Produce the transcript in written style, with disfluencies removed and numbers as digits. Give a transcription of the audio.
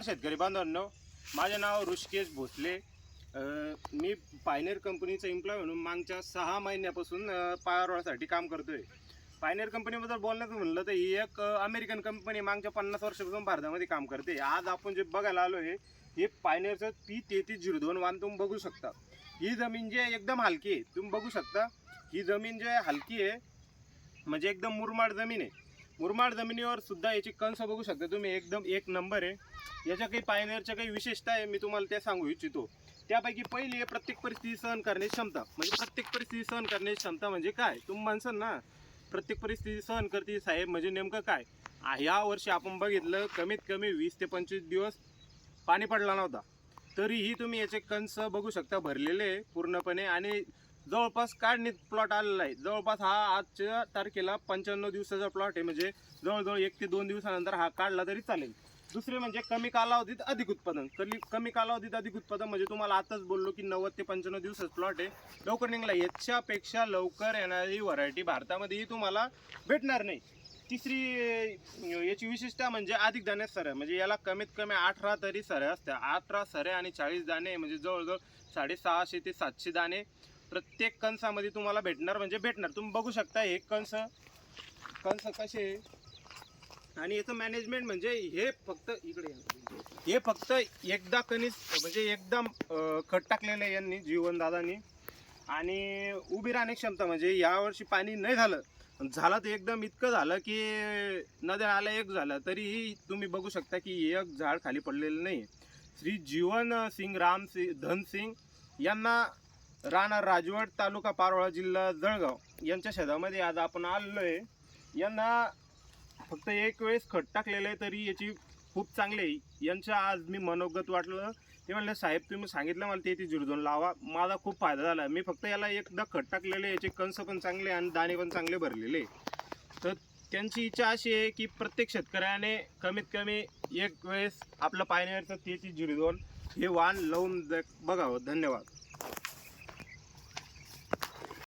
शेतकरी बांधवांनो, माझे नाव ऋषिकेश भोसले. मी पायनेर कंपनीचा एम्प्लॉय म्हणून मागच्या 6 महिन्यापासून पावरसाठी काम करतोय. पायनेर कंपनीबद्दल बोलण्याचं म्हणलं तर ही एक अमेरिकन कंपनी मागच्या 50 वर्षापासून भारतामध्ये काम करते. आज आपण जे बघायला आलो आहे हे पायनेरचं P3302 वाहन तुम्ही बघू शकता. ही जमीन जे एकदम हलकी आहे, तुम्ही बघू शकता. ही जमीन जे हलकी आहे म्हणजे एकदम मुरमाड जमीन आहे. मुरमाड जमिनीवर सुद्धा याची कंस बघू शकता तुम्ही, एकदम एक नंबर आहे. याच्या काही पायनेरच्या काही विशेषता आहे, मी तुम्हाला त्या सांगू इच्छितो. त्यापैकी पहिली आहे प्रत्येक परिस्थिती सहन करण्याची क्षमता. म्हणजे प्रत्येक परिस्थिती सहन करण्याची क्षमता म्हणजे काय तुम्ही म्हणसाल ना, प्रत्येक परिस्थिती सहन करते साहेब म्हणजे नेमकं काय. या वर्षी आपण बघितलं कमीत कमी 20 ते 25 दिवस पाणी पडला नव्हता, तरीही तुम्ही याचे कंस बघू शकता भरलेले पूर्णपणे. आणि जवळपास काढणीत प्लॉट आलेला आहे. जवळपास हा आजच्या तारखेला 95 दिवसाचा प्लॉट आहे. म्हणजे जवळजवळ 1 ते 2 दिवसानंतर हा काढला तरी चालेल. दुसरे म्हणजे कमी कालावधीत अधिक उत्पादन. कमी कालावधीत अधिक उत्पादन म्हणजे तुम्हाला आताच बोललो की 90 ते 95 दिवसाचा प्लॉट आहे, लवकर निघाला. याच्यापेक्षा लवकर येणारी व्हरायटी भारतामध्येही तुम्हाला भेटणार नाही. तिसरी याची विशेषता म्हणजे अधिक दाणे सऱ्या. म्हणजे याला कमीत कमी 18 तरी सऱ्या असत्या. 18 सऱ्या आणि 40 दाणे म्हणजे जवळजवळ 650 ते 700 दाणे प्रत्येक कंसामध्ये तुम्हाला भेटणार म्हणजे भेटणार. तुम्ही बघू शकता हे कंस कसे. आणि याचं मॅनेजमेंट म्हणजे हे फक्त इकडे हे फक्त एकदा कणीस म्हणजे एकदम खत टाकलेलं आहे यांनी, जीवनदादांनी. आणि उभी राहण्याची क्षमता म्हणजे यावर्षी पाणी नाही झालं तर एकदम इतकं झालं की नद्या आल्या एक झालं तरीही तुम्ही बघू शकता की एक झाड खाली पडलेलं नाही. श्री जीवन सिंग धनसिंग यांना राहणार राजवड, तालुका पारोळा, जिल्हा जळगाव यांच्या शेतामध्ये आज आपण आलेलो आहे. यांना फक्त एक वेळेस खत टाकलेलं आहे तरी याची खूप चांगली आहे. यांच्या आज मी मनोगत वाटलं, ते म्हणले साहेब तुम्ही सांगितलं मला 3302 लावा, माझा खूप फायदा झाला. मी फक्त याला एकदा खत टाकलेले, याचे कंस पण चांगले आणि दाणे पण चांगले भरलेले. तर त्यांची इच्छा अशी आहे की प्रत्येक शेतकऱ्याने कमीत कमी एक वेळेस आपलं पायनेरचं 3302 हे वाण लावून बघावं. धन्यवाद.